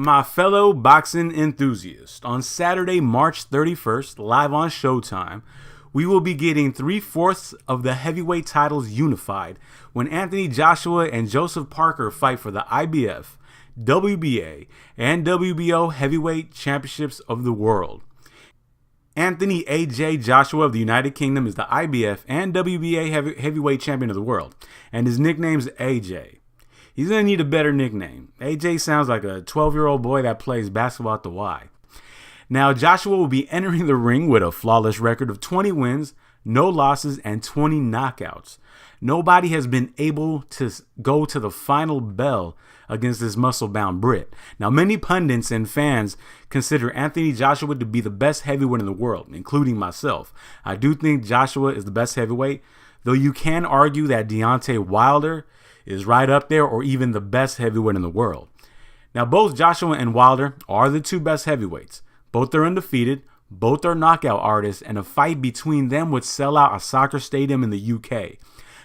My fellow boxing enthusiasts, on Saturday, March 31st, live on Showtime, we will be getting 3/4 of the heavyweight titles unified when Anthony Joshua and Joseph Parker fight for the IBF, WBA, and WBO heavyweight championships of the world. Anthony A.J. Joshua of the United Kingdom is the IBF and WBA heavyweight champion of the world, and his nickname's AJ. He's going to need a better nickname. AJ sounds like a 12-year-old boy that plays basketball at the Y. Now, Joshua will be entering the ring with a flawless record of 20 wins, no losses, and 20 knockouts. Nobody has been able to go to the final bell against this muscle-bound Brit. Now, many pundits and fans consider Anthony Joshua to be the best heavyweight in the world, including myself. I do think Joshua is the best heavyweight, though you can argue that Deontay Wilder is right up there or even the best heavyweight in the world. Now, both Joshua and Wilder are the two best heavyweights. Both are undefeated, both are knockout artists, and a fight between them would sell out a soccer stadium in the UK.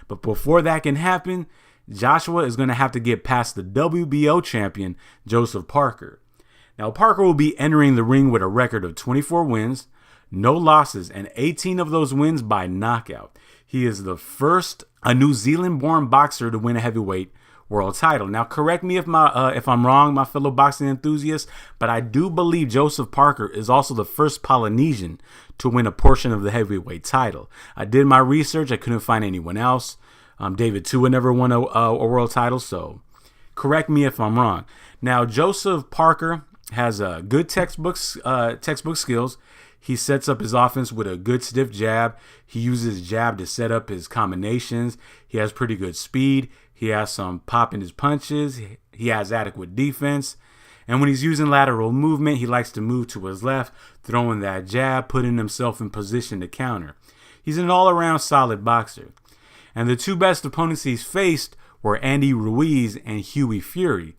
But before that can happen, Joshua is going to have to get past the WBO champion, Joseph Parker. Now, Parker will be entering the ring with a record of 24 wins, no losses, and 18 of those wins by knockout. He is the first New Zealand-born boxer to win a heavyweight world title. Now, correct me if I'm wrong, my fellow boxing enthusiasts, but I do believe Joseph Parker is also the first Polynesian to win a portion of the heavyweight title. I did my research. I couldn't find anyone else. David Tua never won a world title, so correct me if I'm wrong. Now, Joseph Parker has good textbook skills. He sets up his offense with a good stiff jab. He uses jab to set up his combinations. He has pretty good speed. He has some pop in his punches. He has adequate defense. And when he's using lateral movement, he likes to move to his left, throwing that jab, putting himself in position to counter. He's an all-around solid boxer. And the two best opponents he's faced were Andy Ruiz and Hughie Fury.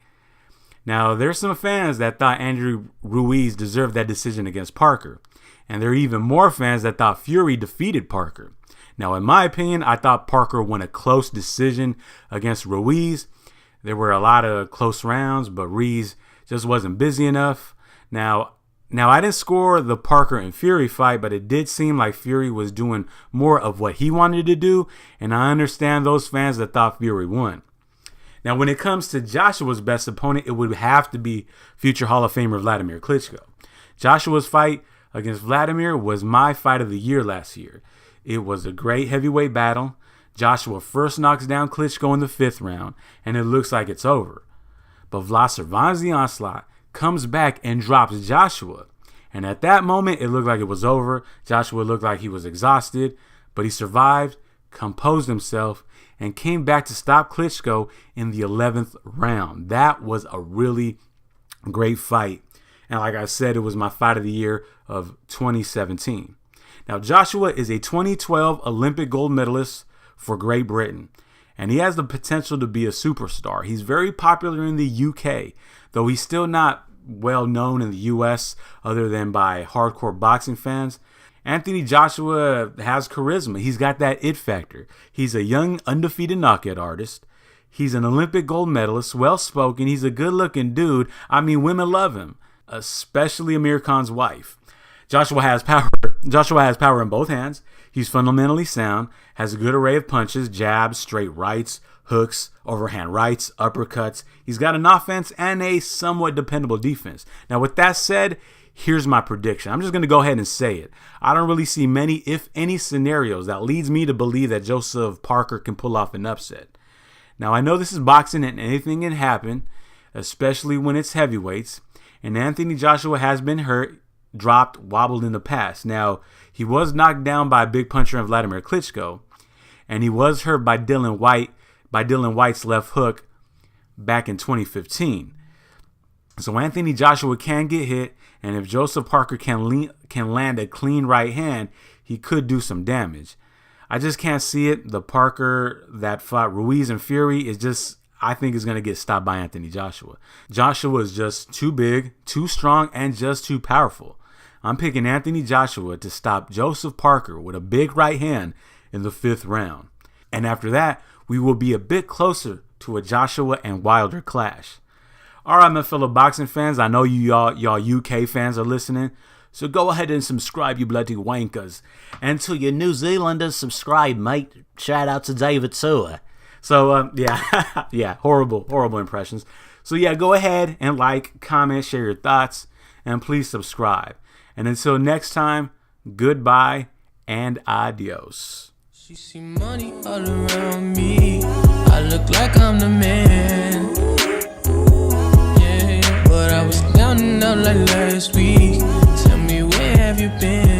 Now, there's some fans that thought Andy Ruiz deserved that decision against Parker. And there are even more fans that thought Fury defeated Parker. Now, in my opinion, I thought Parker won a close decision against Ruiz. There were a lot of close rounds, but Ruiz just wasn't busy enough. Now I didn't score the Parker and Fury fight, but it did seem like Fury was doing more of what he wanted to do, and I understand those fans that thought Fury won. Now, when it comes to Joshua's best opponent, it would have to be future Hall of Famer Vladimir Klitschko. Joshua's fight against Vladimir was my fight of the year last year. It was a great heavyweight battle. Joshua first knocks down Klitschko in the 5th round, and it looks like it's over. But Vlad survives the onslaught, comes back, and drops Joshua. And at that moment, it looked like it was over. Joshua looked like he was exhausted, but he survived, composed himself, and came back to stop Klitschko in the 11th round. That was a really great fight. And like I said, it was my fight of the year of 2017. Now, Joshua is a 2012 Olympic gold medalist for Great Britain, and he has the potential to be a superstar. He's very popular in the UK, though he's still not well known in the US other than by hardcore boxing fans. Anthony Joshua has charisma. He's got that it factor. He's a young, undefeated knockout artist. He's an Olympic gold medalist, well-spoken. He's a good-looking dude. I mean, women love him, especially Amir Khan's wife. Joshua has power in both hands. He's fundamentally sound, has a good array of punches, jabs, straight rights, hooks, overhand rights, uppercuts. He's got an offense and a somewhat dependable defense. Now, with that said, here's my prediction. I'm just going to go ahead and say it. I don't really see many, if any, scenarios that leads me to believe that Joseph Parker can pull off an upset. Now, I know this is boxing and anything can happen, especially when it's heavyweights. And Anthony Joshua has been hurt, dropped, wobbled in the past. Now, he was knocked down by a big puncher in Vladimir Klitschko, and he was hurt by Dylan White's left hook back in 2015. So Anthony Joshua can get hit, and if Joseph Parker can land a clean right hand, he could do some damage. I just can't see it. The Parker that fought Ruiz and Fury I think is going to get stopped by Anthony Joshua. Joshua is just too big, too strong, and just too powerful. I'm picking Anthony Joshua to stop Joseph Parker with a big right hand in the 5th round. And after that, we will be a bit closer to a Joshua and Wilder clash. All right, my fellow boxing fans, I know y'all UK fans are listening, so go ahead and subscribe, you bloody wankers. And to your New Zealanders, subscribe, mate. Shout out to David Sewer. So, yeah, yeah, horrible impressions. So, yeah, go ahead and like, comment, share your thoughts, and please subscribe. And until next time, goodbye and adios. She see money all around me. I look like I'm the man. Yeah, but I was down and out like last week. Tell me, where have you been?